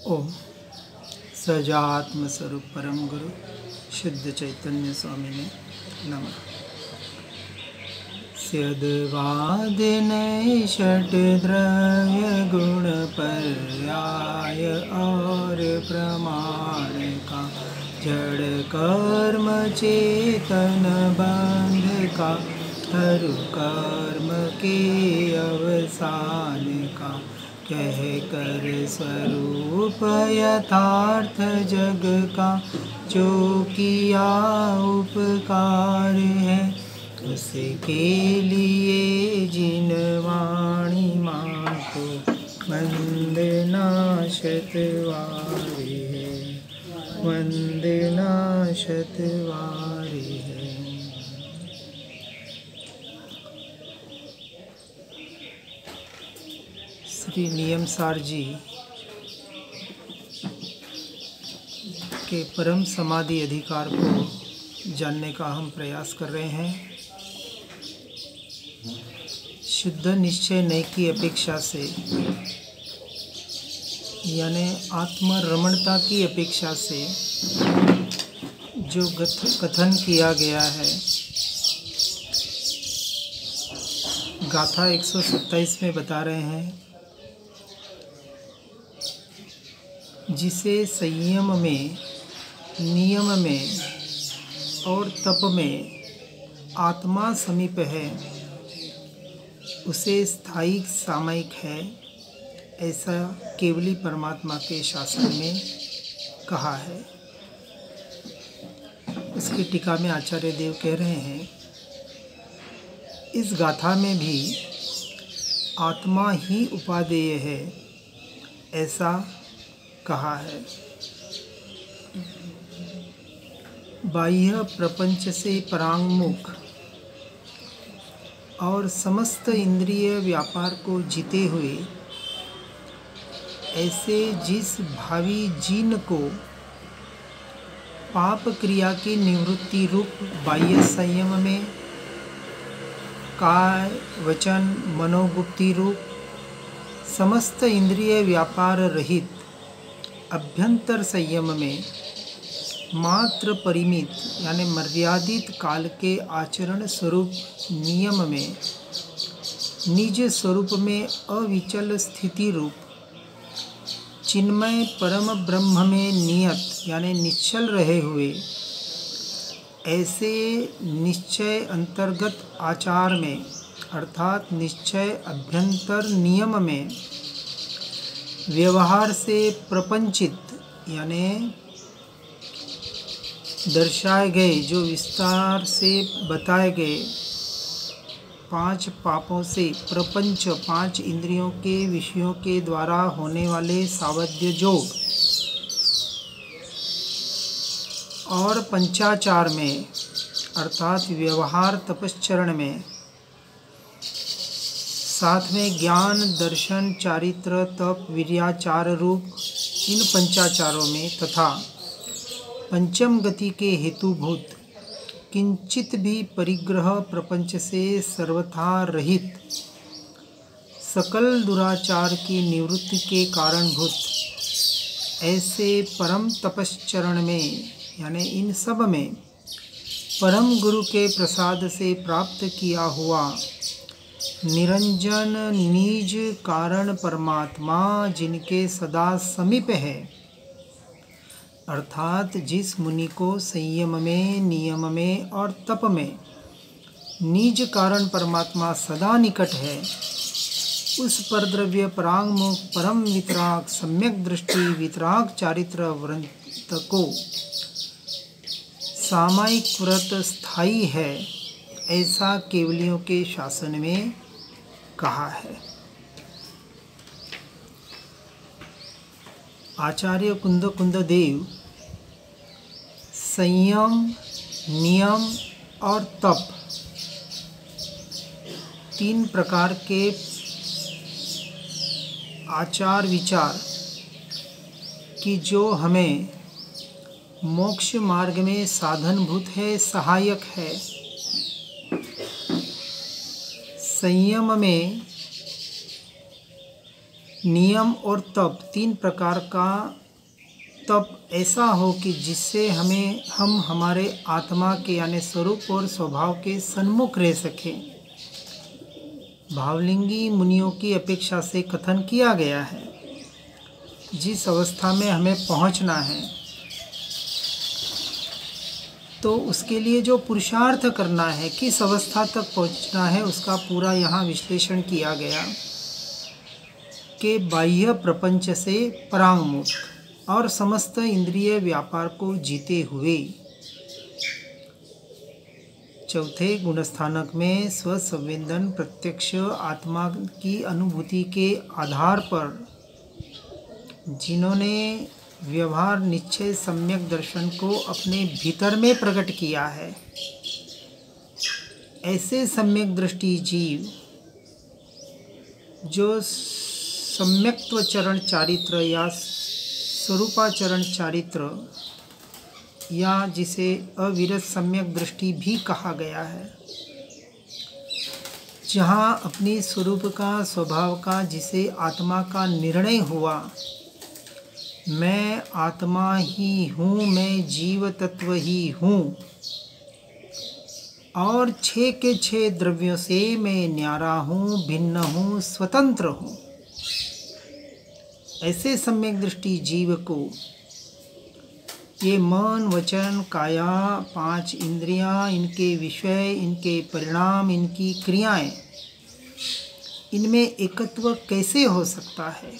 ओम सजात्म स्वरूप परम गुरु शुद्ध चैतन्य स्वामी ने नमः। स्यद्वादिन षट द्रव्य गुण पर्याय और प्रमाण का जड़ कर्म चेतन बंध का हरु कर्म के अवसान का कह कर स्वरूप यथार्थ जग का जो किया उपकार है उसके लिए जिन वाणी माँ को वंदना शतवारी है, वंदना शतवारी है। श्री नियमसार जी के परम समाधि अधिकार को जानने का हम प्रयास कर रहे हैं। शुद्ध निश्चय नय की अपेक्षा से यानी आत्मरमणता की अपेक्षा से जो कथन किया गया है गाथा 127 में बता रहे हैं, जिसे संयम में, नियम में और तप में आत्मा समीप है उसे स्थायी सामयिक है, ऐसा केवली परमात्मा के शासन में कहा है। उसकी टीका में आचार्य देव कह रहे हैं, इस गाथा में भी आत्मा ही उपादेय है ऐसा कहा है। बाह्य प्रपंच से परांगमुख और समस्त इंद्रिय व्यापार को जीते हुए ऐसे जिस भावी जीन को पाप क्रिया की निवृत्ति रूप बाह्य संयम में काय वचन मनोगुप्ति रूप समस्त इंद्रिय व्यापार रहित अभ्यंतर संयम में मात्र परिमित यानी मर्यादित काल के आचरण स्वरूप नियम में निज स्वरूप में अविचल स्थिति रूप चिन्मय परम ब्रह्म में नियत यानी निश्चल रहे हुए ऐसे निश्चय अंतर्गत आचार में अर्थात निश्चय अभ्यंतर नियम में व्यवहार से प्रपंचित यानी दर्शाए गए जो विस्तार से बताए गए पांच पापों से प्रपंच पांच इंद्रियों के विषयों के द्वारा होने वाले सावध्य जोग और पंचाचार में अर्थात व्यवहार तपश्चरण में साथ में ज्ञान दर्शन चारित्र तप वीर्याचार रूप इन पंचाचारों में तथा पंचम गति के हेतुभूत किंचित भी परिग्रह प्रपंच से सर्वथा रहित सकल दुराचार की निवृत्ति के कारणभूत ऐसे परम तपश्चरण में यानी इन सब में परम गुरु के प्रसाद से प्राप्त किया हुआ निरंजन निज कारण परमात्मा जिनके सदा समीप है अर्थात जिस मुनि को संयम में नियम में और तप में निज कारण परमात्मा सदा निकट है उस परद्रव्य परांगमुख परम वितराग सम्यक दृष्टि वितराग चारित्र व्रत को सामायिक व्रत स्थायी है ऐसा केवलियों के शासन में कहा है। आचार्य कुंद देव संयम नियम और तप तीन प्रकार के आचार विचार की जो हमें मोक्ष मार्ग में साधनभूत है सहायक है। संयम में नियम और तप, तीन प्रकार का तप ऐसा हो कि जिससे हम हमारे आत्मा के यानी स्वरूप और स्वभाव के सन्मुख रह सकें। भावलिंगी मुनियों की अपेक्षा से कथन किया गया है। जिस अवस्था में हमें पहुंचना है तो उसके लिए जो पुरुषार्थ करना है, किस अवस्था तक पहुंचना है, उसका पूरा यहाँ विश्लेषण किया गया कि बाह्य प्रपंच से परांगमुख और समस्त इंद्रिय व्यापार को जीते हुए। चौथे गुणस्थानक में स्वसंवेदन प्रत्यक्ष आत्मा की अनुभूति के आधार पर जिन्होंने व्यवहार निश्चय सम्यक दर्शन को अपने भीतर में प्रकट किया है, ऐसे सम्यक दृष्टि जीव जो सम्यक्त्व चरण चारित्र या स्वरूपाचरण चारित्र या जिसे अविरत सम्यक दृष्टि भी कहा गया है, जहाँ अपनी स्वरूप का स्वभाव का जिसे आत्मा का निर्णय हुआ, मैं आत्मा ही हूँ, मैं जीव तत्व ही हूँ और छह के छह द्रव्यों से मैं न्यारा हूँ, भिन्न हूँ, स्वतंत्र हूँ। ऐसे सम्यक दृष्टि जीव को ये मन वचन काया पांच इंद्रियां, इनके विषय, इनके परिणाम, इनकी क्रियाएं, इनमें एकत्व कैसे हो सकता है?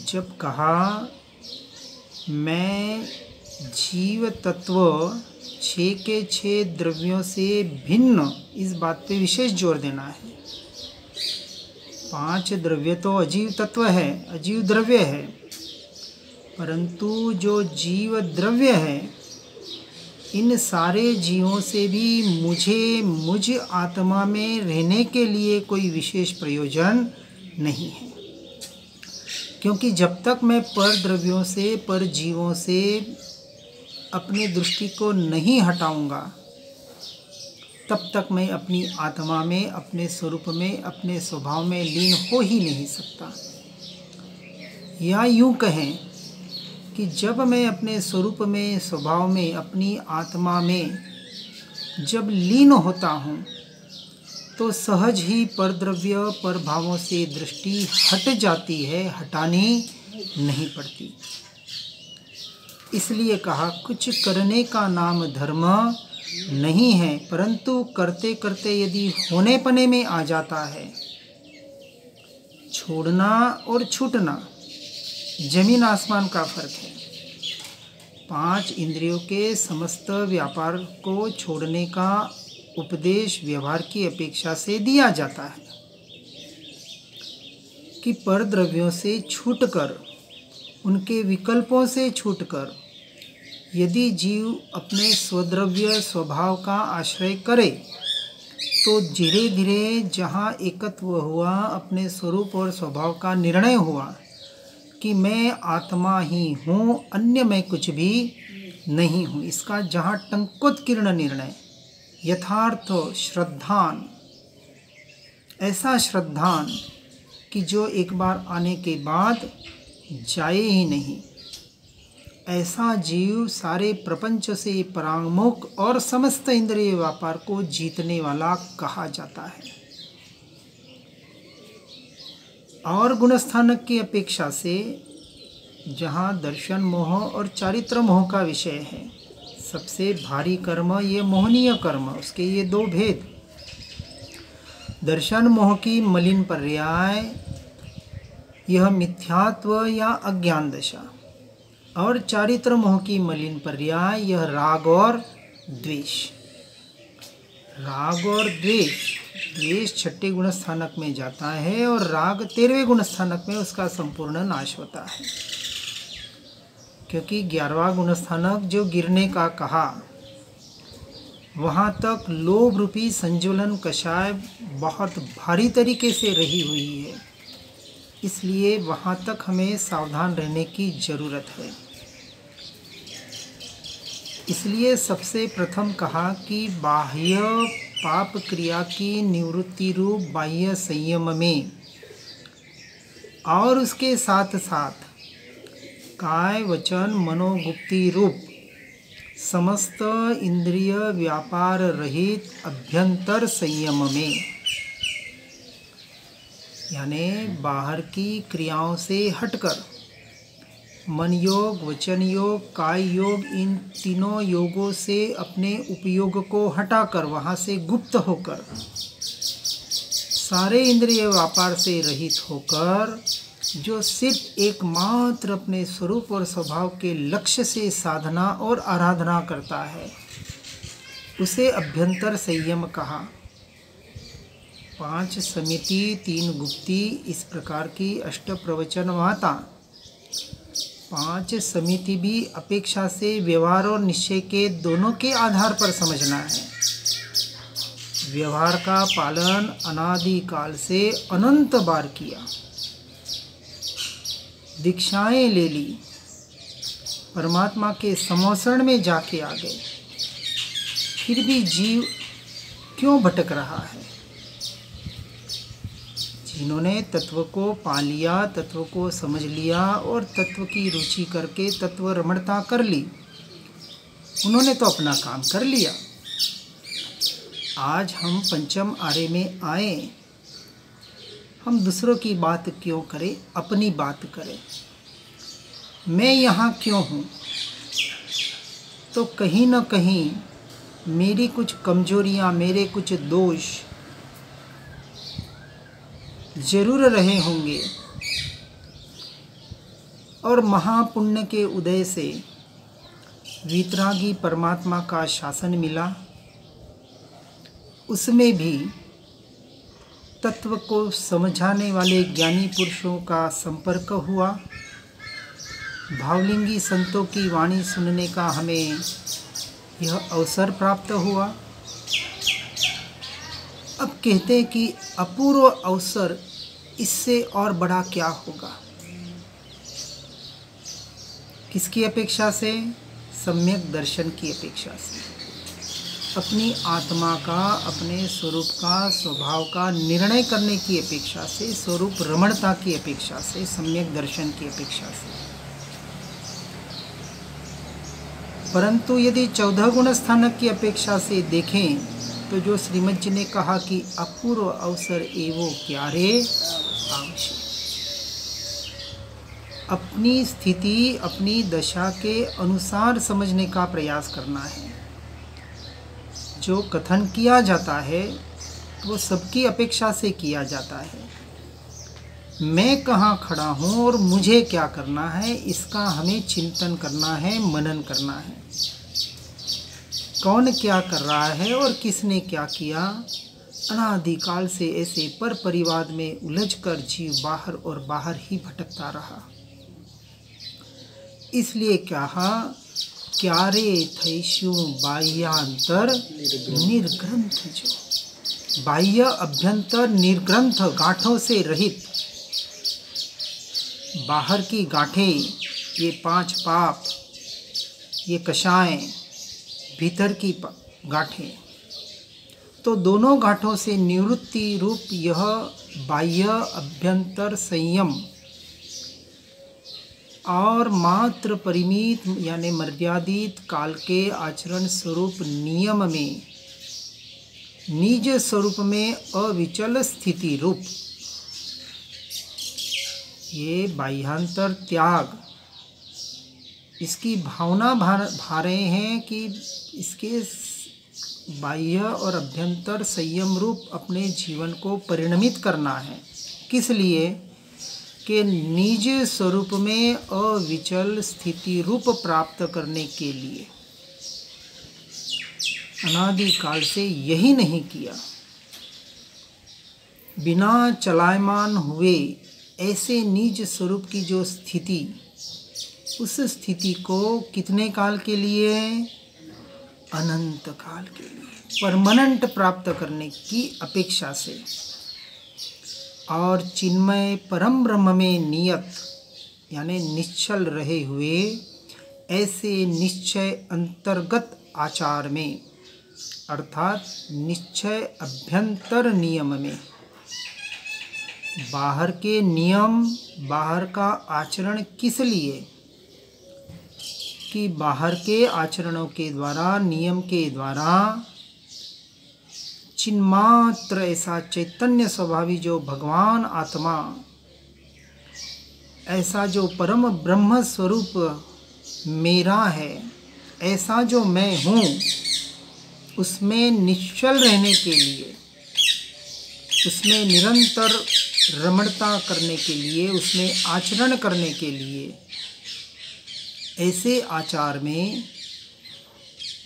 जब कहा मैं जीव तत्व छह के छह द्रव्यों से भिन्न, इस बात पे विशेष जोर देना है। पांच द्रव्य तो अजीव तत्व है, अजीव द्रव्य है, परंतु जो जीव द्रव्य है, इन सारे जीवों से भी मुझ आत्मा में रहने के लिए कोई विशेष प्रयोजन नहीं है। क्योंकि जब तक मैं पर द्रव्यों से, पर जीवों से अपनी दृष्टि को नहीं हटाऊंगा, तब तक मैं अपनी आत्मा में, अपने स्वरूप में, अपने स्वभाव में लीन हो ही नहीं सकता। या यूँ कहें कि जब मैं अपने स्वरूप में, स्वभाव में, अपनी आत्मा में जब लीन होता हूँ तो सहज ही परद्रव्य पर भावों से दृष्टि हट जाती है, हटानी नहीं पड़ती। इसलिए कहा कुछ करने का नाम धर्म नहीं है, परंतु करते करते यदि होने पने में आ जाता है, छोड़ना और छूटना जमीन आसमान का फर्क है। पांच इंद्रियों के समस्त व्यापार को छोड़ने का उपदेश व्यवहार की अपेक्षा से दिया जाता है कि पर द्रव्यों से छूटकर, उनके विकल्पों से छूटकर यदि जीव अपने स्वद्रव्य स्वभाव का आश्रय करे तो धीरे धीरे जहाँ एकत्व हुआ, अपने स्वरूप और स्वभाव का निर्णय हुआ कि मैं आत्मा ही हूँ, अन्य मैं कुछ भी नहीं हूँ, इसका जहाँ टंकोत्कीर्ण निर्णय, यथार्थ श्रद्धान, ऐसा श्रद्धान कि जो एक बार आने के बाद जाए ही नहीं, ऐसा जीव सारे प्रपंच से परांगमुख और समस्त इंद्रिय व्यापार को जीतने वाला कहा जाता है। और गुणस्थानक की अपेक्षा से जहाँ दर्शन मोह और चारित्र मोह का विषय है, सबसे भारी कर्म ये मोहनीय कर्म, उसके ये दो भेद। दर्शन मोह की मलिन पर्याय यह मिथ्यात्व या अज्ञान दशा, और चारित्र मोह की मलिन पर्याय यह राग और द्वेष। राग और द्वेष छठे गुण स्थानक में जाता है और राग 13वें गुण स्थानक में उसका संपूर्ण नाश होता है। क्योंकि 11वां गुण स्थानक जो गिरने का कहा, वहाँ तक लोभ रूपी संजुलन कषाय बहुत भारी तरीके से रही हुई है, इसलिए वहाँ तक हमें सावधान रहने की ज़रूरत है। इसलिए सबसे प्रथम कहा कि बाह्य पाप क्रिया की निवृत्ति रूप बाह्य संयम में और उसके साथ साथ काय वचन मनोगुप्ति रूप समस्त इंद्रिय व्यापार रहित अभ्यंतर संयम में, यानी बाहर की क्रियाओं से हटकर मन योग, वचन योग, काय योग, इन तीनों योगों से अपने उपयोग को हटाकर वहाँ से गुप्त होकर सारे इंद्रिय व्यापार से रहित होकर जो सिर्फ एकमात्र अपने स्वरूप और स्वभाव के लक्ष्य से साधना और आराधना करता है, उसे अभ्यंतर संयम कहा। 5 समिति 3 गुप्ती, इस प्रकार की अष्ट प्रवचन माता 5 समिति भी अपेक्षा से व्यवहार और निश्चय के दोनों के आधार पर समझना है। व्यवहार का पालन अनादि काल से अनंत बार किया, दीक्षाएं ले ली, परमात्मा के समोसरण में जाके आ गए, फिर भी जीव क्यों भटक रहा है? जिन्होंने तत्व को पा लिया, तत्व को समझ लिया और तत्व की रुचि करके तत्व रमणता कर ली, उन्होंने तो अपना काम कर लिया। आज हम पंचम आरे में आए, हम दूसरों की बात क्यों करें, अपनी बात करें। मैं यहाँ क्यों हूँ? तो कहीं न कहीं मेरी कुछ कमजोरियाँ, मेरे कुछ दोष जरूर रहे होंगे, और महापुण्य के उदय से वीतरागी परमात्मा का शासन मिला, उसमें भी तत्व को समझाने वाले ज्ञानी पुरुषों का संपर्क हुआ, भावलिंगी संतों की वाणी सुनने का हमें यह अवसर प्राप्त हुआ। अब कहते हैं कि अपूर्व अवसर, इससे और बड़ा क्या होगा? किसकी अपेक्षा से? सम्यक दर्शन की अपेक्षा से, अपनी आत्मा का, अपने स्वरूप का, स्वभाव का निर्णय करने की अपेक्षा से, स्वरूप रमणता की अपेक्षा से, सम्यक दर्शन की अपेक्षा से। परंतु यदि 14 गुण स्थानक की अपेक्षा से देखें तो जो श्रीमद जी ने कहा कि अपूर्व अवसर एवो क्यारे आवश्यक, अपनी स्थिति, अपनी दशा के अनुसार समझने का प्रयास करना है। जो कथन किया जाता है वो सबकी अपेक्षा से किया जाता है। मैं कहाँ खड़ा हूँ और मुझे क्या करना है, इसका हमें चिंतन करना है, मनन करना है। कौन क्या कर रहा है और किसने क्या किया, अनादिकाल से ऐसे पर परिवाद में उलझकर जीव बाहर और बाहर ही भटकता रहा। इसलिए कहा क्यारे थैस्यु बाह्यांतर निर्ग्रंथ, जो बाह्य अभ्यंतर निर्ग्रंथ, गांठों से रहित, बाहर की गांठें, ये 5 पाप, ये कषाय, भीतर की गांठें, तो दोनों गांठों से निवृत्ति रूप यह बाह्य अभ्यंतर संयम और मात्र परिमित यानी मर्यादित काल के आचरण स्वरूप नियम में निज स्वरूप में अविचल स्थिति रूप ये बाह्यांतर त्याग, इसकी भावना भा रहे हैं कि इसके बाह्य और अभ्यंतर संयम रूप अपने जीवन को परिणमित करना है। किस लिए? कि निज स्वरूप में अविचल स्थिति रूप प्राप्त करने के लिए। अनादिकाल से यही नहीं किया। बिना चलायमान हुए ऐसे निज स्वरूप की जो स्थिति, उस स्थिति को कितने काल के लिए? अनंत काल के लिए परमानेंट प्राप्त करने की अपेक्षा से। और चिन्मय परम ब्रह्म में नियत यानी निश्चल रहे हुए ऐसे निश्चय अंतर्गत आचार में, अर्थात निश्चय अभ्यंतर नियम में बाहर के नियम, बाहर का आचरण किस लिए? कि बाहर के आचरणों के द्वारा, नियम के द्वारा चिन्मात्र ऐसा चैतन्य स्वभावी जो भगवान आत्मा, ऐसा जो परम ब्रह्म स्वरूप मेरा है, ऐसा जो मैं हूँ, उसमें निश्चल रहने के लिए, उसमें निरंतर रमणता करने के लिए, उसमें आचरण करने के लिए, ऐसे आचार में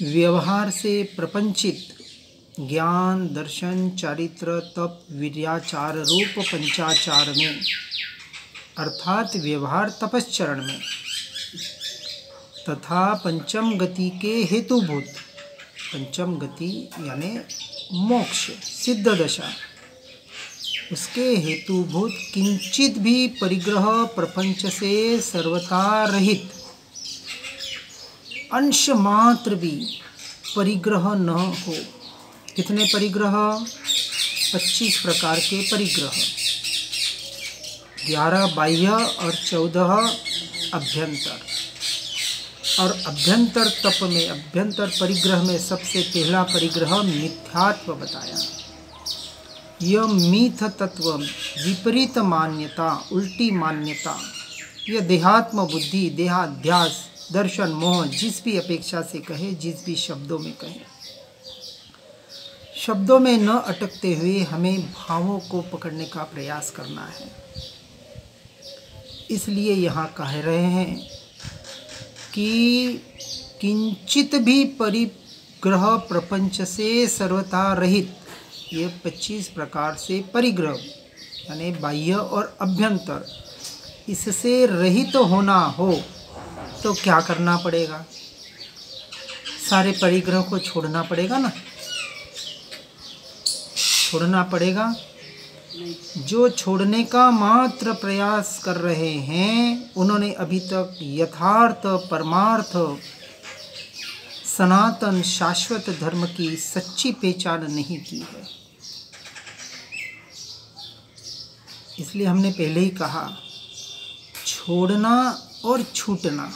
व्यवहार से प्रपंचित ज्ञान, दर्शन, चारित्र, तप, वीर्याचार रूप पंचाचार में, अर्थात व्यवहार तपश्चरण में, तथा पंचम गति के हेतुभूत, पंचम गति यानी मोक्ष, सिद्ध दशा, उसके हेतुभूत किंचित भी परिग्रह प्रपंच से सर्वथा रहित, अंश मात्र भी परिग्रह न हो। कितने परिग्रह? 25 प्रकार के परिग्रह, 11 बाह्य और 14 अभ्यंतर। और अभ्यंतर तप में, अभ्यंतर परिग्रह में सबसे पहला परिग्रह मिथ्यात्व बताया। यह मीथ तत्व, विपरीत मान्यता, उल्टी मान्यता, यह देहात्म बुद्धि, देहाध्यास, दर्शन, मोह, जिस भी अपेक्षा से कहे, जिस भी शब्दों में कहे, शब्दों में न अटकते हुए हमें भावों को पकड़ने का प्रयास करना है। इसलिए यहाँ कह रहे हैं कि किंचित भी परिग्रह प्रपंच से सर्वथा रहित, ये 25 प्रकार से परिग्रह यानी बाह्य और अभ्यंतर, इससे रहित होना हो तो क्या करना पड़ेगा? सारे परिग्रह को छोड़ना पड़ेगा ना, छोड़ना पड़ेगा। जो छोड़ने का मात्र प्रयास कर रहे हैं, उन्होंने अभी तक यथार्थ, परमार्थ, सनातन, शाश्वत धर्म की सच्ची पहचान नहीं की है। इसलिए हमने पहले ही कहा, छोड़ना और छूटना।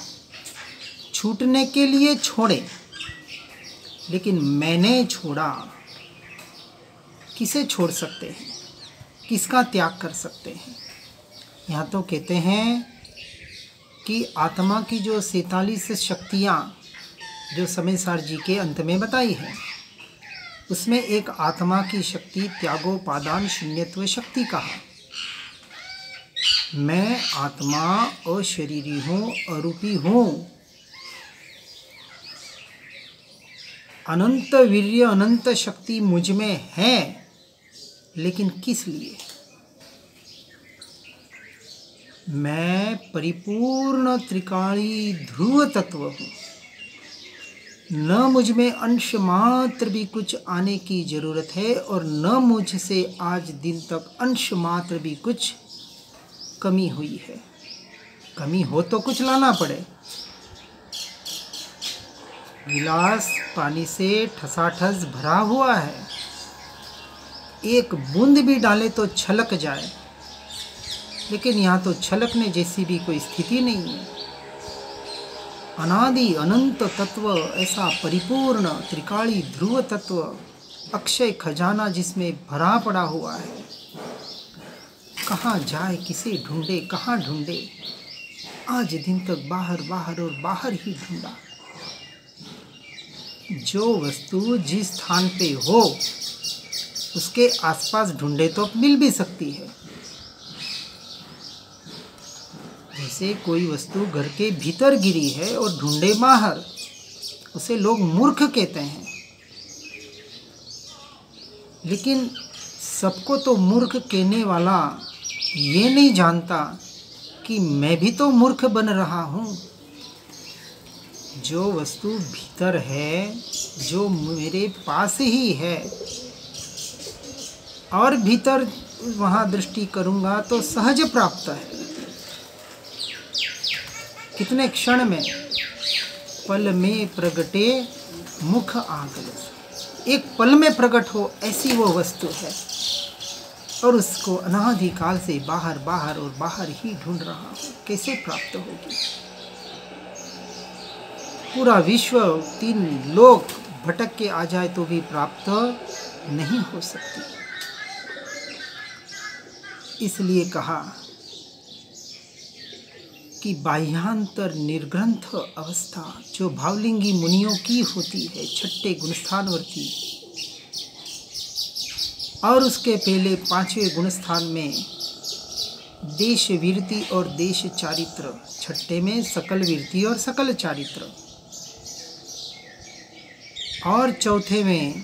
छूटने के लिए छोड़े, लेकिन मैंने छोड़ा, किसे छोड़ सकते हैं? किसका त्याग कर सकते हैं? यहाँ तो कहते हैं कि आत्मा की जो 47 शक्तियाँ जो समय सार जी के अंत में बताई हैं, उसमें एक आत्मा की शक्ति त्यागोपादान शून्यत्व शक्ति कहा। मैं आत्मा अशरीरी हूँ, अरूपी हूँ, अनंत वीर्य, अनंत शक्ति मुझ में है, लेकिन किस लिए? मैं परिपूर्ण त्रिकाली ध्रुव तत्व हूँ, न मुझ में अंश मात्र भी कुछ आने की जरूरत है, और न मुझसे आज दिन तक अंश मात्र भी कुछ कमी हुई है। कमी हो तो कुछ लाना पड़े। गिलास पानी से ठसाठस भरा हुआ है, एक बूंद भी डाले तो छलक जाए, लेकिन यहाँ तो छलकने जैसी भी कोई स्थिति नहीं है। अनादि अनंत तत्व, ऐसा परिपूर्ण त्रिकाली ध्रुव तत्व, अक्षय खजाना जिसमें भरा पड़ा हुआ है, कहाँ जाए, किसे ढूंढे, कहाँ ढूंढे? आज दिन तक बाहर बाहर और बाहर ही ढूंढा। जो वस्तु जिस स्थान पे हो उसके आसपास ढूंढे तो मिल भी सकती है। जैसे कोई वस्तु घर के भीतर गिरी है और ढूंढे बाहर, उसे लोग मूर्ख कहते हैं। लेकिन सबको तो मूर्ख कहने वाला ये नहीं जानता कि मैं भी तो मूर्ख बन रहा हूँ। जो वस्तु भीतर है, जो मेरे पास ही है, और भीतर वहाँ दृष्टि करूँगा तो सहज प्राप्त है। कितने क्षण में, पल में प्रगटे मुख आगल, एक पल में प्रकट हो ऐसी वो वस्तु है। और उसको अनादिकाल से बाहर बाहर और बाहर ही ढूंढ रहा हूँ, कैसे प्राप्त होगी? पूरा विश्व 3 लोक भटक के आ जाए तो भी प्राप्त नहीं हो सकती। इसलिए कहा कि बाह्यांतर निर्ग्रंथ अवस्था जो भावलिंगी मुनियों की होती है, छठे गुणस्थानवर्ती, और उसके पहले 5वें गुणस्थान में देश वीरति और देश चारित्र, छठे में सकल वीरति और सकल चारित्र, और चौथे में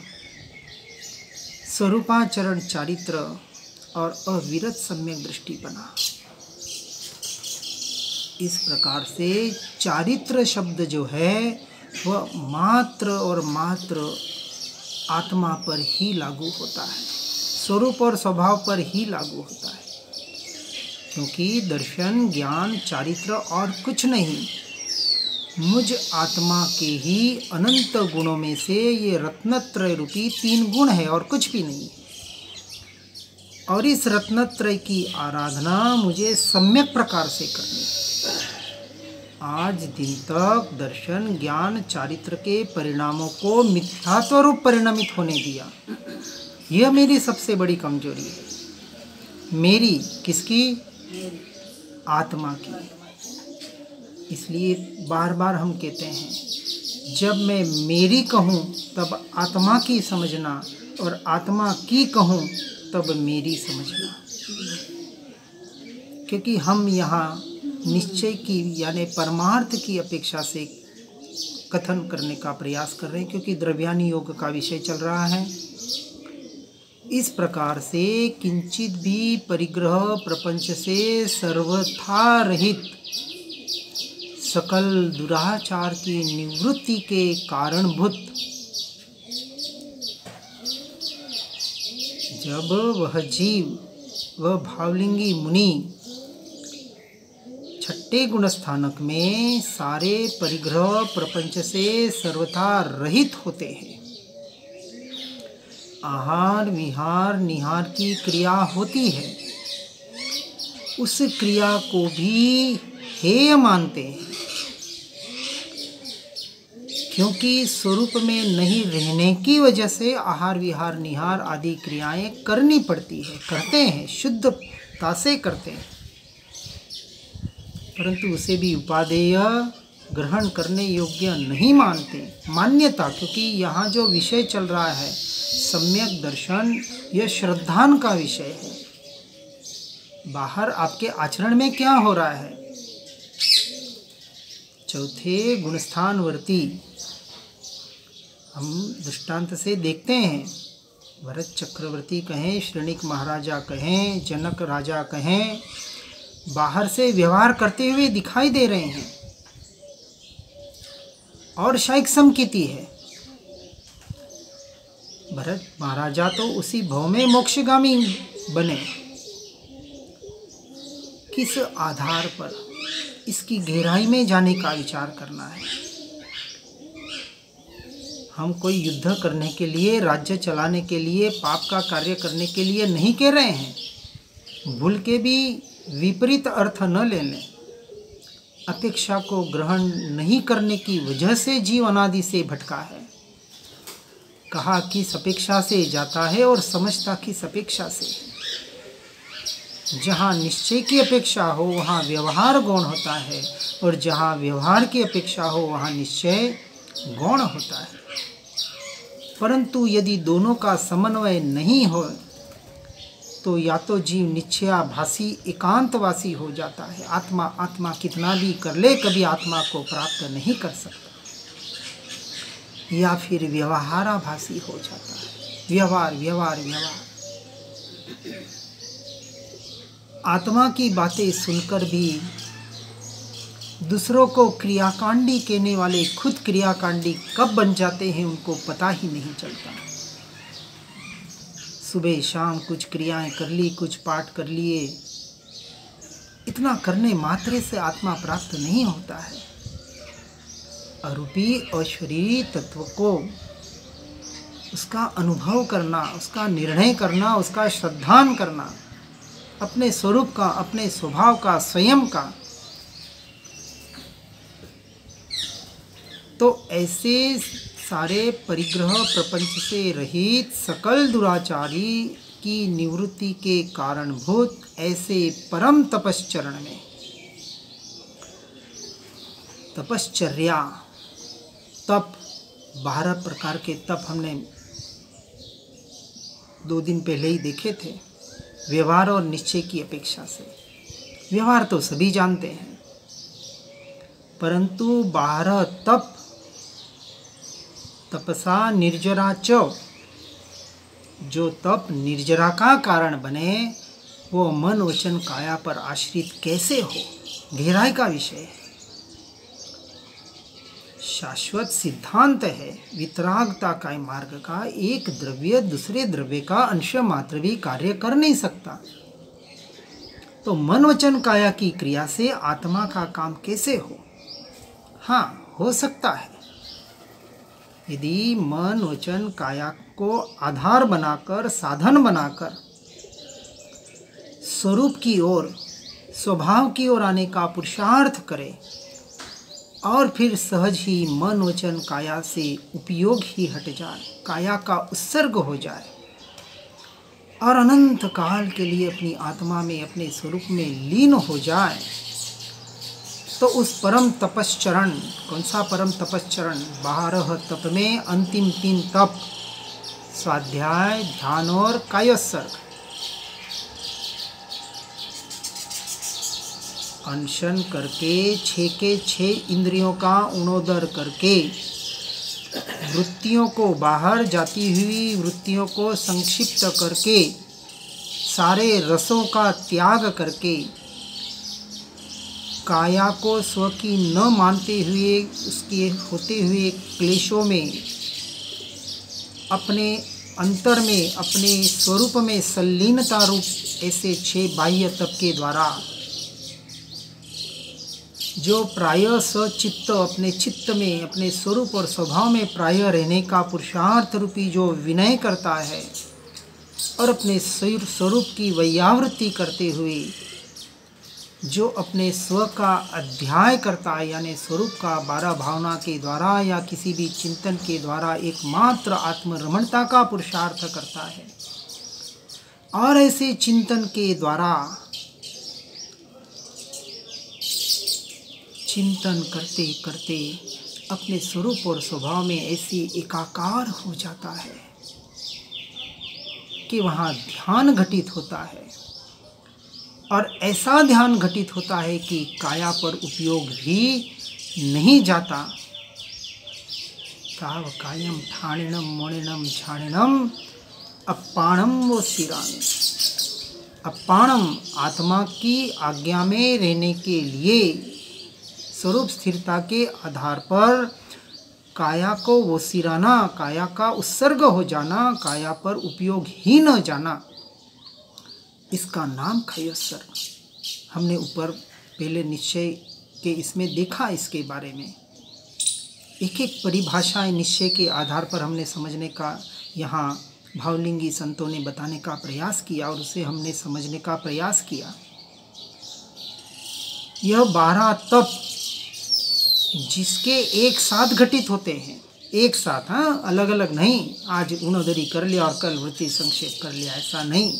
स्वरूपाचरण चारित्र और अविरत सम्यक दृष्टि बना। इस प्रकार से चारित्र शब्द जो है वह मात्र और मात्र आत्मा पर ही लागू होता है, स्वरूप और स्वभाव पर ही लागू होता है, क्योंकि दर्शन, ज्ञान, चारित्र और कुछ नहीं, मुझ आत्मा के ही अनंत गुणों में से ये रत्नत्रय रूपी 3 गुण है और कुछ भी नहीं। और इस रत्नत्रय की आराधना मुझे सम्यक प्रकार से करनी है। आज दिन तक दर्शन, ज्ञान, चारित्र के परिणामों को मिथ्यात्व रूप परिणमित होने दिया। यह मेरी सबसे बड़ी कमजोरी है। मेरी किसकी? आत्मा की। इसलिए बार बार हम कहते हैं, जब मैं मेरी कहूँ तब आत्मा की समझना, और आत्मा की कहूँ तब मेरी समझना। क्योंकि हम यहाँ निश्चय की यानी परमार्थ की अपेक्षा से कथन करने का प्रयास कर रहे हैं, क्योंकि द्रव्यानि योग का विषय चल रहा है। इस प्रकार से किंचित भी परिग्रह प्रपंच से सर्वथा रहित सकल दुराचार की निवृत्ति के कारणभूत जब वह जीव, वह भावलिंगी मुनि छठे गुणस्थानक में सारे परिग्रह प्रपंच से सर्वथा रहित होते हैं, आहार विहार निहार की क्रिया होती है, उस क्रिया को भी हेय मानते हैं, क्योंकि स्वरूप में नहीं रहने की वजह से आहार विहार निहार आदि क्रियाएं करनी पड़ती है, करते हैं, शुद्धता से करते हैं, परंतु उसे भी उपादेय ग्रहण करने योग्य नहीं मानते। मान्यता, क्योंकि यहाँ जो विषय चल रहा है सम्यक दर्शन, यह श्रद्धान का विषय है। बाहर आपके आचरण में क्या हो रहा है? चौथे गुणस्थानवर्ती हम दृष्टांत से देखते हैं। भरत चक्रवर्ती कहें, श्रेणिक महाराजा कहें, जनक राजा कहें, बाहर से व्यवहार करते हुए दिखाई दे रहे हैं और शायक समकीति है। भरत महाराजा तो उसी भव में मोक्षगामी बने। किस आधार पर? इसकी गहराई में जाने का विचार करना है। हम कोई युद्ध करने के लिए, राज्य चलाने के लिए, पाप का कार्य करने के लिए नहीं कह रहे हैं। भूल के भी विपरीत अर्थ न ले लें। अपेक्षा को ग्रहण नहीं करने की वजह से जीव अनादि से भटका है। कहा किस अपेक्षा से जाता है और समझता किस अपेक्षा से। जहाँ निश्चय की अपेक्षा हो वहाँ व्यवहार गौण होता है, और जहाँ व्यवहार की अपेक्षा हो वहाँ निश्चय गौण होता है। परंतु यदि दोनों का समन्वय नहीं हो तो या तो जीव निश्चयाभासी एकांतवासी हो जाता है। आत्मा कितना भी कर ले कभी आत्मा को प्राप्त नहीं कर सकता, या फिर व्यवहाराभासी हो जाता है। व्यवहार व्यवहार व्यवहार। आत्मा की बातें सुनकर भी दूसरों को क्रियाकांडी कहने वाले खुद क्रियाकांडी कब बन जाते हैं उनको पता ही नहीं चलता। सुबह शाम कुछ क्रियाएं कर ली, कुछ पाठ कर लिए, इतना करने मात्र से आत्मा प्राप्त नहीं होता है। अरूपी अशरीरी तत्व को उसका अनुभव करना, उसका निर्णय करना, उसका श्रद्धान करना, अपने स्वरूप का, अपने स्वभाव का, स्वयं का। तो ऐसे सारे परिग्रह प्रपंच से रहित सकल दुराचारी की निवृत्ति के कारणभूत ऐसे परम तपश्चरण में, तपश्चर्या, तप, 12 प्रकार के तप हमने 2 दिन पहले ही देखे थे। व्यवहार और निश्चय की अपेक्षा से व्यवहार तो सभी जानते हैं, परंतु 12 तप, तपसा निर्जरा च, जो तप निर्जरा का कारण बने, वो मन वचन काया पर आश्रित कैसे हो, गहराई का विषय है। शाश्वत सिद्धांत है वितरागता का मार्ग का, एक द्रव्य दूसरे द्रव्य का अंश मात्र भी कार्य कर नहीं सकता। तो मन वचन काया की क्रिया से आत्मा का काम कैसे हो? हाँ, हो सकता है यदि मन वचन काया को आधार बनाकर, साधन बनाकर स्वरूप की ओर, स्वभाव की ओर आने का पुरुषार्थ करे और फिर सहज ही मन वचन काया से उपयोग ही हट जाए, काया का उत्सर्ग हो जाए और अनंत काल के लिए अपनी आत्मा में, अपने स्वरूप में लीन हो जाए, तो उस परम तपश्चरण, कौन सा परम तपश्चरण? 12 तप में अंतिम 3 तप, स्वाध्याय, ध्यान और कायोत्सर्ग, अनशन करके 6 के 6 इंद्रियों का उणोदर करके, वृत्तियों को, बाहर जाती हुई वृत्तियों को संक्षिप्त करके, सारे रसों का त्याग करके, काया को स्व की न मानते हुए, उसके होते हुए क्लेशों में, अपने अंतर में, अपने स्वरूप में संलीनता रूप ऐसे 6 बाह्य तप के द्वारा जो प्राय स्वचित्त, अपने चित्त में, अपने स्वरूप और स्वभाव में प्राय रहने का पुरुषार्थ रूपी जो विनय करता है और अपने स्वरूप की वैयावृत्ति करते हुए जो अपने स्व का अध्याय करता है, यानी स्वरूप का 12 भावना के द्वारा या किसी भी चिंतन के द्वारा एकमात्र आत्मरमणता का पुरुषार्थ करता है, और ऐसे चिंतन के द्वारा चिंतन करते करते अपने स्वरूप और स्वभाव में ऐसी एकाकार हो जाता है कि वहाँ ध्यान घटित होता है, और ऐसा ध्यान घटित होता है कि काया पर उपयोग भी नहीं जाता। ताव कायम ठाणिणम मोणिणम छाणिणम अपाणम वो सिराने। अपाणम, आत्मा की आज्ञा में रहने के लिए स्वरूप स्थिरता के आधार पर काया को वो सिराना, काया का उत्सर्ग हो जाना, काया पर उपयोग ही न जाना, इसका नाम कायोत्सर्ग। हमने ऊपर पहले निश्चय के इसमें देखा, इसके बारे में एक एक परिभाषाएं निश्चय के आधार पर हमने समझने का, यहाँ भावलिंगी संतों ने बताने का प्रयास किया और उसे हमने समझने का प्रयास किया। यह 12 तप जिसके एक साथ घटित होते हैं, एक साथ, हाँ, अलग अलग नहीं, आज उणोदरी कर लिया और कल वृत्ति संक्षेप कर लिया, ऐसा नहीं,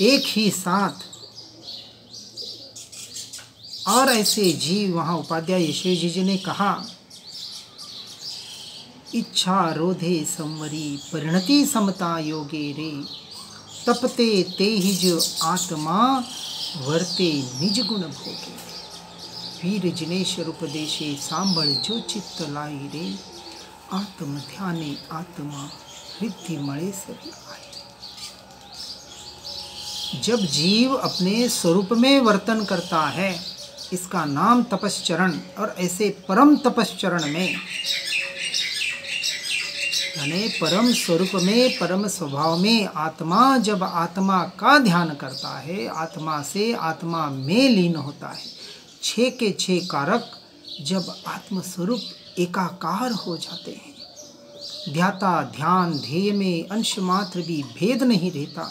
एक ही साथ। और ऐसे जीव, वहाँ उपाध्याय यशोजी जी ने कहा, इच्छा रोधे संवरी परिणति समता योगे रे, तपते तेहिज आत्मा वर्ते निज गुण भोगे, वीर जिनेश्वर उपदेशे सांबल जो चित्त लाई रे, आत्म ध्याने आत्मा रिद्धि मणे सभी आए। जब जीव अपने स्वरूप में वर्तन करता है, इसका नाम तपश्चरण, और ऐसे परम तपश्चरण में, यानी परम स्वरूप में, परम स्वभाव में आत्मा जब आत्मा का ध्यान करता है, आत्मा से आत्मा में लीन होता है, 6 के 6 कारक जब आत्मस्वरूप एकाकार हो जाते हैं, ध्याता ध्यान ध्येय में अंश मात्र भी भेद नहीं रहता।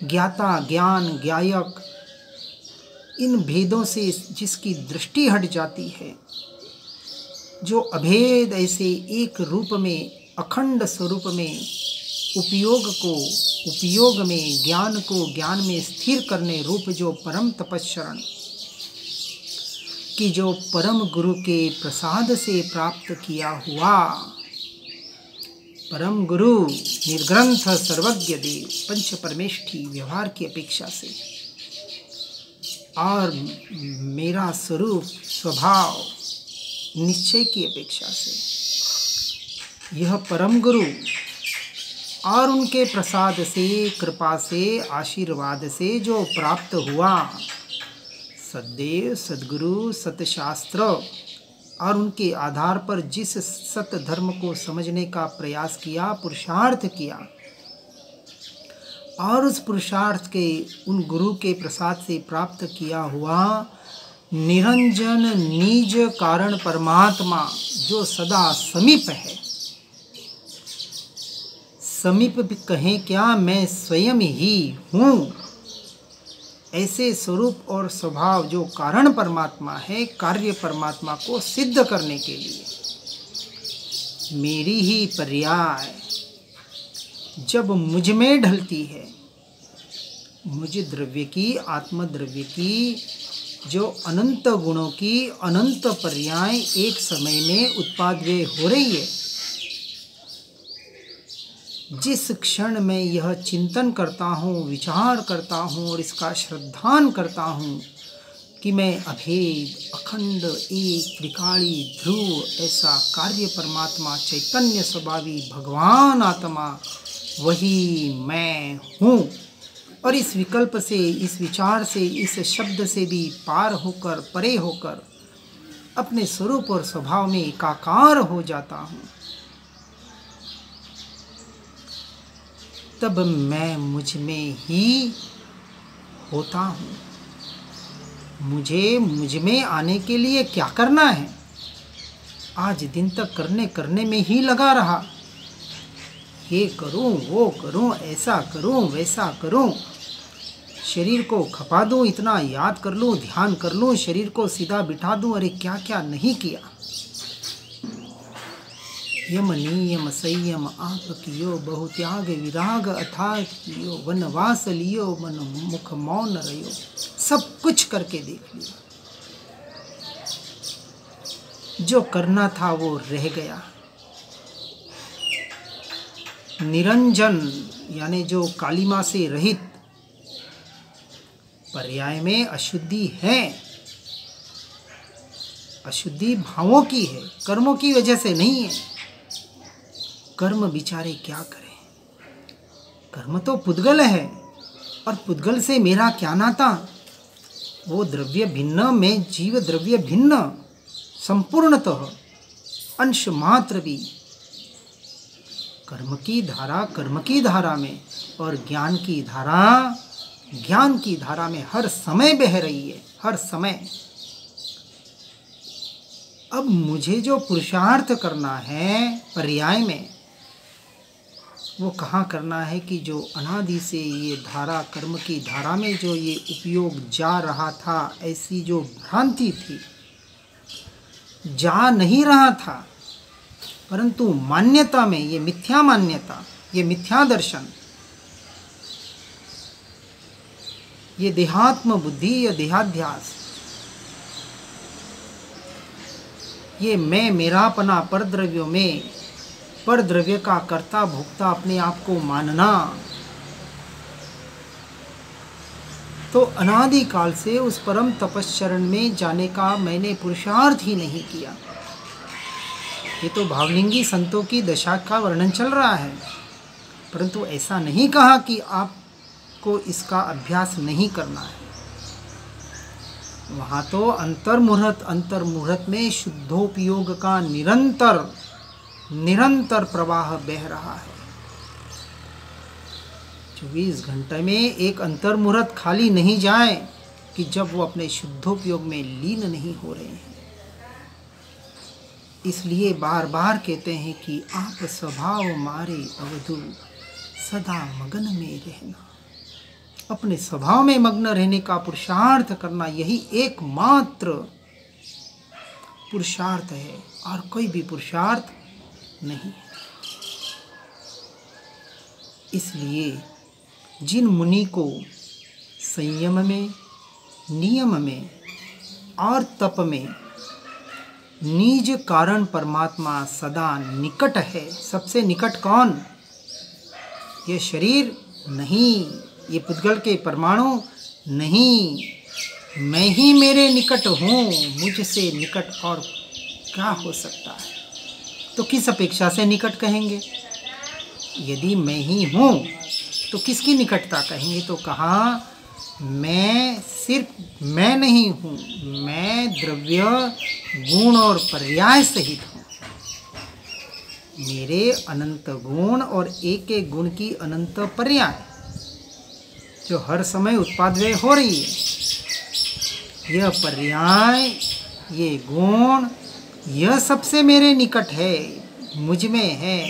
ज्ञाता ज्ञान ज्ञायक इन भेदों से जिसकी दृष्टि हट जाती है, जो अभेद ऐसे एक रूप में अखंड स्वरूप में उपयोग को उपयोग में, ज्ञान को ज्ञान में स्थिर करने रूप जो परम तपस्चरण कि जो परम गुरु के प्रसाद से प्राप्त किया हुआ परम गुरु निर्ग्रंथ सर्वज्ञ देव पंच परमेष्ठी व्यवहार की अपेक्षा से और मेरा स्वरूप स्वभाव निश्चय की अपेक्षा से यह परम गुरु और उनके प्रसाद से, कृपा से, आशीर्वाद से जो प्राप्त हुआ सद्देव सद्गुरु सतशास्त्र और उनके आधार पर जिस सत धर्म को समझने का प्रयास किया, पुरुषार्थ किया और उस पुरुषार्थ के उन गुरु के प्रसाद से प्राप्त किया हुआ निरंजन निज कारण परमात्मा जो सदा समीप है, समीप भी कहें क्या, मैं स्वयं ही हूँ, ऐसे स्वरूप और स्वभाव जो कारण परमात्मा है, कार्य परमात्मा को सिद्ध करने के लिए मेरी ही पर्याय जब मुझ में ढलती है, मुझ द्रव्य की, आत्मद्रव्य की जो अनंत गुणों की अनंत पर्याय एक समय में उत्पाद्य हो रही है, जिस क्षण मैं यह चिंतन करता हूँ, विचार करता हूँ और इसका श्रद्धान करता हूँ कि मैं अभेद अखंड एक त्रिकाली ध्रुव ऐसा कार्य परमात्मा चैतन्य स्वभावी भगवान आत्मा वही मैं हूँ, और इस विकल्प से, इस विचार से, इस शब्द से भी पार होकर, परे होकर अपने स्वरूप और स्वभाव में एकाकार हो जाता हूँ, तब मैं मुझ में ही होता हूँ। मुझे मुझ में आने के लिए क्या करना है? आज दिन तक करने में ही लगा रहा, ये करूं, वो करूं, ऐसा करूं, वैसा करूं, शरीर को खपा दूं, इतना याद कर लूं, ध्यान कर लूं, शरीर को सीधा बिठा दूं, अरे क्या क्या नहीं किया। यम नियम संयम आप कियो, बहुत्याग विराग अथाह कियो, वनवास लियो मन मुख मौन रहियो, सब कुछ करके देख लिया, जो करना था वो रह गया। निरंजन यानी जो कालिमा से रहित, पर्याय में अशुद्धि है, अशुद्धि भावों की है, कर्मों की वजह से नहीं है। कर्म बिचारे क्या करें, कर्म तो पुद्गल है और पुद्गल से मेरा क्या नाता? वो द्रव्य भिन्न, मैं जीव द्रव्य भिन्न, संपूर्णतः अंश मात्र भी कर्म की धारा कर्म की धारा में और ज्ञान की धारा में हर समय बह रही है, हर समय। अब मुझे जो पुरुषार्थ करना है पर्याय में, वो कहाँ करना है कि जो अनादि से ये धारा कर्म की धारा में जो ये उपयोग जा रहा था, ऐसी जो भ्रांति थी, जा नहीं रहा था, परंतु मान्यता में ये मिथ्या मान्यता, ये मिथ्या दर्शन, ये देहात्म बुद्धि या देहाध्यास, ये मैं मेरापना परद्रव्यों में, परद्रव्य का कर्ता भोक्ता अपने आप को मानना, तो अनादिकाल से उस परम तपस्चरण में जाने का मैंने पुरुषार्थ ही नहीं किया। ये तो भावलिंगी संतों की दशा का वर्णन चल रहा है, परंतु ऐसा नहीं कहा कि आपको इसका अभ्यास नहीं करना है। वहाँ तो अंतर्मुहूर्त में शुद्धोपयोग का निरंतर प्रवाह बह रहा है। 24 घंटे में एक अंतर्मुहूर्त खाली नहीं जाए कि जब वो अपने शुद्धोपयोग में लीन नहीं हो रहे हैं। इसलिए बार बार कहते हैं कि आप स्वभाव मारे अवधु सदा मगन में रहना। अपने स्वभाव में मग्न रहने का पुरुषार्थ करना, यही एकमात्र पुरुषार्थ है और कोई भी पुरुषार्थ नहीं। इसलिए जिन मुनि को संयम में, नियम में और तप में निज कारण परमात्मा सदा निकट है। सबसे निकट कौन? ये शरीर नहीं, ये पुद्गल के परमाणु नहीं, मैं ही मेरे निकट हूँ। मुझसे निकट और क्या हो सकता है? तो किस अपेक्षा से निकट कहेंगे? यदि मैं ही हूँ तो किसकी निकटता कहेंगे? तो कहा मैं सिर्फ मैं नहीं हूँ, मैं द्रव्य गुण और पर्याय सहित हूँ। मेरे अनंत गुण और एक एक गुण की अनंत पर्याय जो हर समय उत्पाद व्यय हो रही है, यह पर्याय, ये गुण, यह सबसे मेरे निकट है, मुझ में है।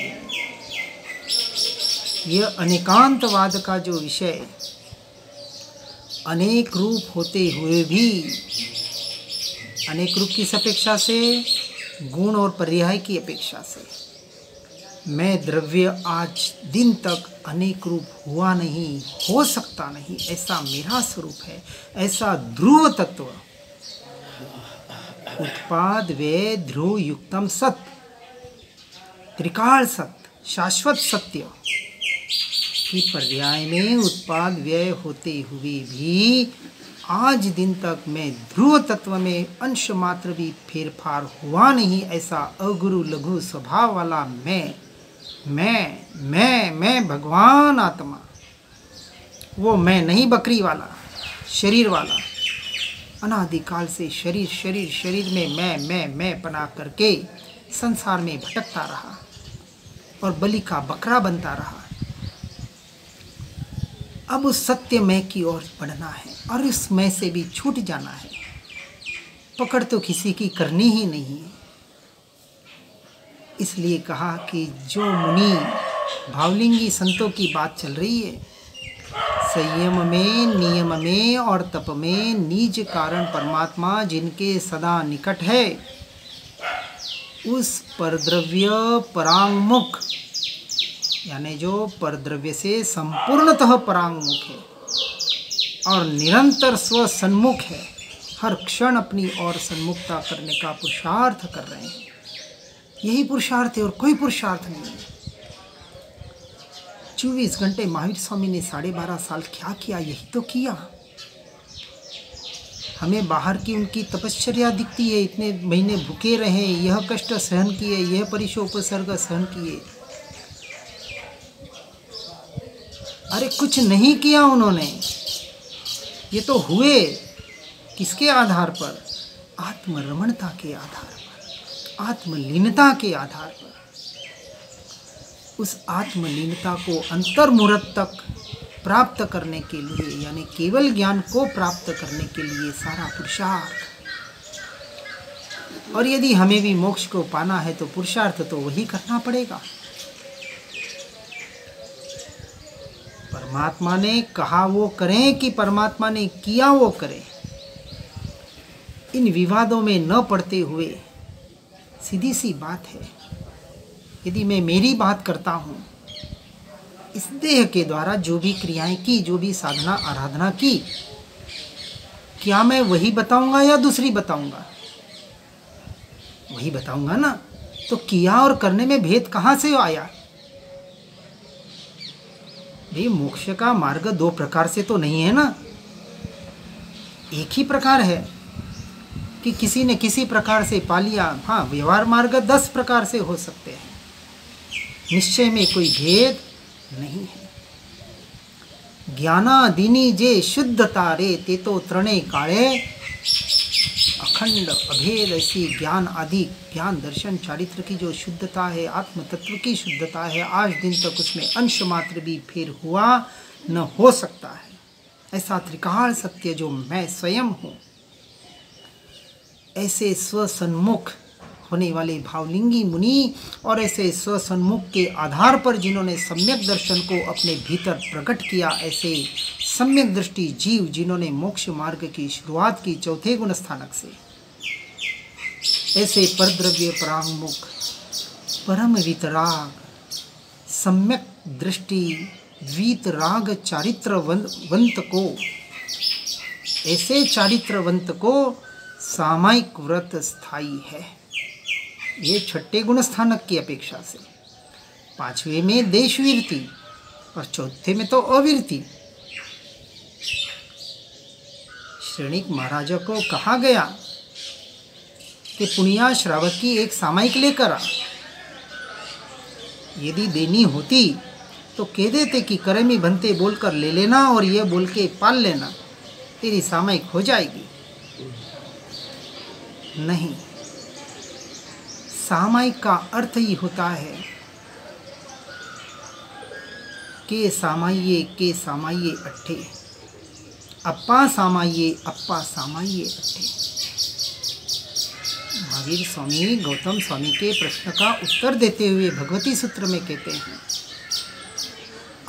यह अनेकांतवाद का जो विषय, अनेक रूप होते हुए भी, अनेक रूप की अपेक्षा से, गुण और पर्याय की अपेक्षा से, मैं द्रव्य आज दिन तक अनेक रूप हुआ नहीं, हो सकता नहीं, ऐसा मेरा स्वरूप है। ऐसा ध्रुव तत्व, उत्पाद व्यय ध्रुव युक्तम सत्य, त्रिकाल सत्य, शाश्वत सत्य की पर्याय में उत्पाद व्यय होते हुए भी आज दिन तक मैं ध्रुव तत्व में अंश मात्र भी फेरफार हुआ नहीं। ऐसा अगुरु लघु स्वभाव वाला मैं भगवान आत्मा, वो मैं नहीं बकरी वाला, शरीर वाला, अनादिकाल से शरीर में मैं बना करके संसार में भटकता रहा और बलि का बकरा बनता रहा। अब उस सत्य मैं की ओर बढ़ना है और इस मैं से भी छूट जाना है। पकड़ तो किसी की करनी ही नहीं है। इसलिए कहा कि जो मुनि, भावलिंगी संतों की बात चल रही है, संयम में, नियम में और तप में निज कारण परमात्मा जिनके सदा निकट है, उस परद्रव्य परांगमुख, यानी जो परद्रव्य से संपूर्णतः परांगमुख है और निरंतर स्व सन्मुख है, हर क्षण अपनी ओर सन्मुखता करने का पुरुषार्थ कर रहे हैं। यही पुरुषार्थ है और कोई पुरुषार्थ नहीं है। 24 घंटे महावीर स्वामी ने 12.5 साल क्या किया? यही तो किया। हमें बाहर की उनकी तपश्चर्या दिखती है, इतने महीने भूखे रहे, यह कष्ट सहन किए, यह परिशोपसर्ग सहन किए। अरे कुछ नहीं किया उन्होंने। ये तो हुए किसके आधार पर? आत्मरमणता के आधार पर, आत्मलीनता के आधार पर। उस आत्मलीनता को अंतर्मुहूर्त तक प्राप्त करने के लिए, यानी केवल ज्ञान को प्राप्त करने के लिए सारा पुरुषार्थ। और यदि हमें भी मोक्ष को पाना है तो पुरुषार्थ तो वही करना पड़ेगा। परमात्मा ने कहा वो करें कि परमात्मा ने किया वो करें, इन विवादों में न पड़ते हुए सीधी सी बात है, यदि मैं मेरी बात करता हूँ, इस देह के द्वारा जो भी क्रियाएं की, जो भी साधना आराधना की, क्या मैं वही बताऊंगा या दूसरी बताऊंगा? वही बताऊंगा ना। तो किया और करने में भेद कहाँ से आया? भाई मोक्ष का मार्ग 2 प्रकार से तो नहीं है ना, एक ही प्रकार है कि किसी ने किसी प्रकार से पा लिया। हाँ, व्यवहार मार्ग 10 प्रकार से हो सकते हैं, निश्चय में कोई भेद नहीं है। ज्ञानादीनी जे शुद्धता रे ते तो त्रणे काले, अखंड अभेद ऐसी ज्ञान आदि, ज्ञान दर्शन चारित्र की जो शुद्धता है, आत्म तत्व की शुद्धता है, आज दिन तक उसमें अंश मात्र भी फेर हुआ न हो सकता है। ऐसा त्रिकाल सत्य जो मैं स्वयं हूँ, ऐसे स्वसन्मुख होने वाले भावलिंगी मुनि और ऐसे स्वसन्मुख के आधार पर जिन्होंने सम्यक दर्शन को अपने भीतर प्रकट किया, ऐसे सम्यक दृष्टि जीव जिन्होंने मोक्ष मार्ग की शुरुआत की चौथे गुण स्थानक से, ऐसे परद्रव्य परांगमुख परम वीतराग सम्यक दृष्टि वीतराग चारित्रवंत को, ऐसे चारित्रवंत को सामायिक व्रत स्थायी है। ये छठे गुण स्थानक की अपेक्षा से। पांचवें में देशवीरति और चौथे में तो अवीरति। श्रेणिक महाराजा को कहा गया कि पुनिया श्रावकी एक सामायिक लेकर आ। यदि देनी होती तो कह देते कि करमी बनते बोलकर ले लेना और ये बोल के पाल लेना, तेरी सामायिक हो जाएगी। नहीं, सामायिक का अर्थ ही होता है के सामाये अट्ठे, अप्पा सामाये अट्ठे। महावीर स्वामी गौतम स्वामी के प्रश्न का उत्तर देते हुए भगवती सूत्र में कहते हैं,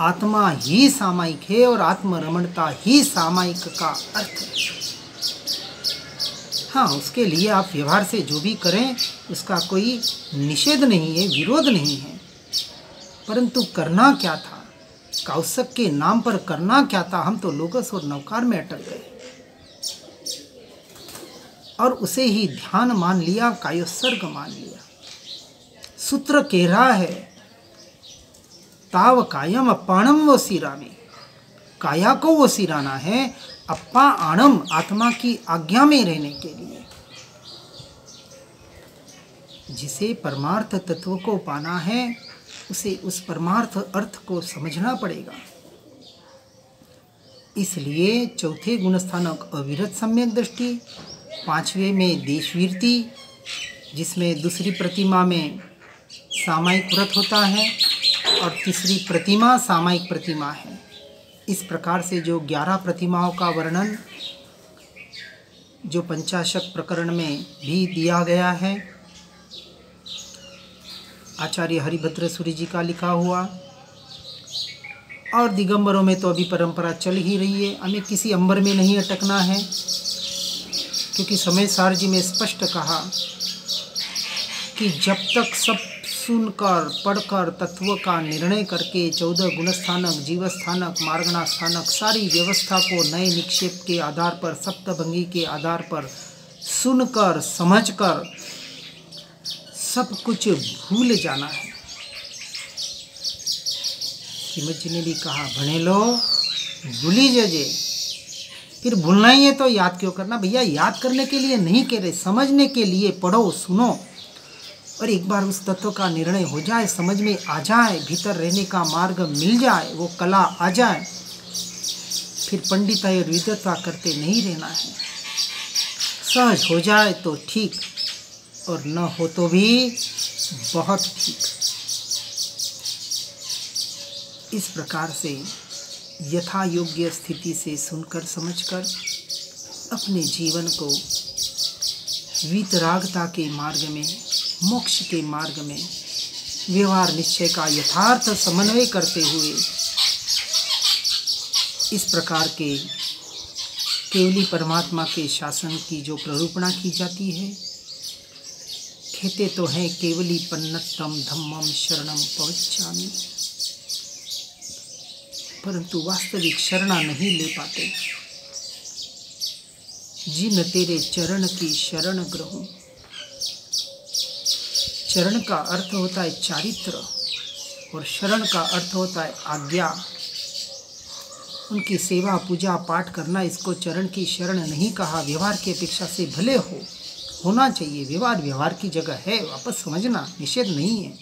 आत्मा ही सामायिक है और आत्मरमणता ही सामायिक का अर्थ है। हाँ, उसके लिए आप व्यवहार से जो भी करें उसका कोई निषेध नहीं है, विरोध नहीं है, परंतु करना क्या था, कौशक के नाम पर करना क्या था। हम तो लोकस और नवकार में अटक गए और उसे ही ध्यान मान लिया, कायोत्सर्ग मान लिया। सूत्र कह रहा है, ताव कायम अप्पाणम वो सिरामी, काया को वो सिराना है, अप्पा आणम आत्मा की आज्ञा में रहने के लिए। जिसे परमार्थ तत्व को पाना है उसे उस परमार्थ अर्थ को समझना पड़ेगा। इसलिए चौथे गुण स्थानक अविरत सम्यक दृष्टि, पांचवें में देशवीरति, जिसमें दूसरी प्रतिमा में सामायिक व्रत होता है और तीसरी प्रतिमा सामायिक प्रतिमा है। इस प्रकार से जो 11 प्रतिमाओं का वर्णन जो पंचाशक प्रकरण में भी दिया गया है, आचार्य हरिभद्र सूरी जी का लिखा हुआ, और दिगंबरों में तो अभी परंपरा चल ही रही है। हमें किसी अंबर में नहीं अटकना है, क्योंकि समय सार जी में स्पष्ट कहा कि जब तक सब सुनकर पढ़कर तत्व का निर्णय करके 14 गुण स्थानक, जीव स्थानक, मार्गणा स्थानक सारी व्यवस्था को नए निक्षेप के आधार पर, सप्तभंगी के आधार पर सुनकर समझकर सब कुछ भूल जाना है। श्रीमद जी ने भी कहा, भणे लो भूली जजे। फिर भूलना ही है तो याद क्यों करना? भैया याद करने के लिए नहीं कह रहे, समझने के लिए पढ़ो, सुनो, और एक बार उस तत्व का निर्णय हो जाए, समझ में आ जाए, भीतर रहने का मार्ग मिल जाए, वो कला आ जाए, फिर पंडिताई और विद्वता करते नहीं रहना है। सहज हो जाए तो ठीक, और न हो तो भी बहुत ठीक। इस प्रकार से यथा योग्य स्थिति से सुनकर समझकर अपने जीवन को वीतरागता के मार्ग में, मोक्ष के मार्ग में व्यवहार निश्चय का यथार्थ समन्वय करते हुए इस प्रकार के केवली परमात्मा के शासन की जो प्ररूपणा की जाती है, कहते तो हैं केवली पन्नतम धम्मम शरणम पवच्चामि, परंतु वास्तविक शरणा नहीं ले पाते। जिन तेरे चरण की शरण ग्रहूं। चरण का अर्थ होता है चारित्र और शरण का अर्थ होता है आज्ञा। उनकी सेवा पूजा पाठ करना, इसको चरण की शरण नहीं कहा। व्यवहार की अपेक्षा से भले होना चाहिए, व्यवहार की जगह है, वापस समझना, निषेध नहीं है,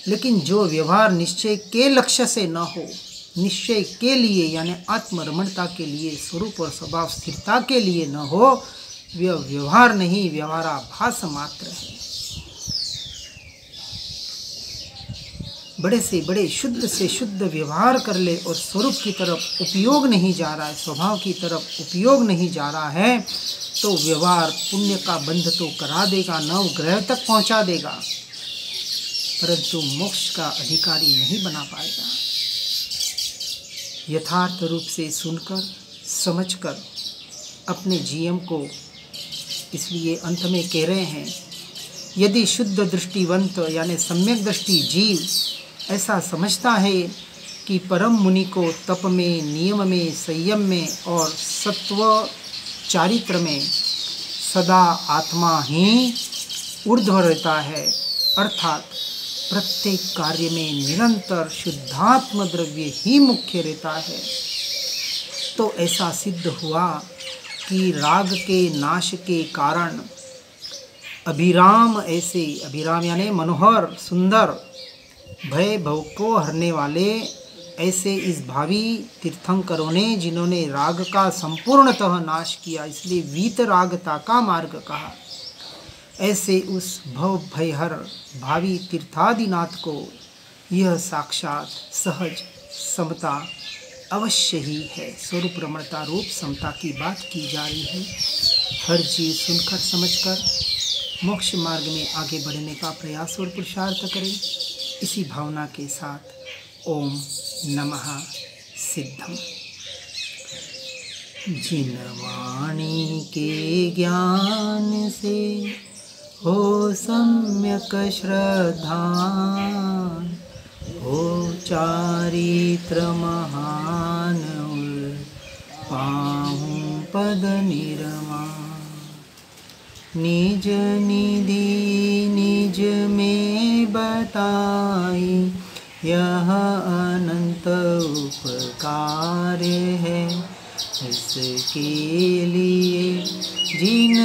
लेकिन जो व्यवहार निश्चय के लक्ष्य से न हो, निश्चय के लिए यानी आत्मरमणता के लिए, स्वरूप और स्वभाव स्थिरता के लिए न हो, वह व्यवहार नहीं, व्यवहाराभास मात्र है। बड़े से बड़े शुद्ध से शुद्ध व्यवहार कर ले और स्वरूप की तरफ उपयोग नहीं जा रहा है, स्वभाव की तरफ उपयोग नहीं जा रहा है, तो व्यवहार पुण्य का बंध तो करा देगा, नवग्रह तक पहुंचा देगा, परंतु मोक्ष का अधिकारी नहीं बना पाएगा। यथार्थ रूप से सुनकर समझकर अपने जीवन को, इसलिए अंत में कह रहे हैं, यदि शुद्ध दृष्टिवंत यानी सम्यक दृष्टि जीव ऐसा समझता है कि परम मुनि को तप में, नियम में, संयम में और सत्व चारित्र में सदा आत्मा ही ऊर्ध्व रहता है, अर्थात प्रत्येक कार्य में निरंतर शुद्धात्म द्रव्य ही मुख्य रहता है, तो ऐसा सिद्ध हुआ कि राग के नाश के कारण अभिराम ऐसे, अभिराम यानी मनोहर सुंदर, भय भव को हरने वाले ऐसे इस भावी तीर्थंकरों ने, जिन्होंने राग का संपूर्णतः नाश किया, इसलिए वीतरागता का मार्ग कहा, ऐसे उस भव भयहर भावी तीर्थादिनाथ को यह साक्षात सहज समता अवश्य ही है। स्वरूप रमणता रूप समता की बात की जा रही है। हर जीव सुनकर समझकर मोक्ष मार्ग में आगे बढ़ने का प्रयास और पुरुषार्थ करें। इसी भावना के साथ ओम नमः सिद्धम। जिन वाणी के ज्ञान से हो सम्यक श्रद्धा, हो चारित्र महान पाहूं पद निर्माण। निज निधि निज में बताई यह अनंत उपकार है, इसके लिए जिन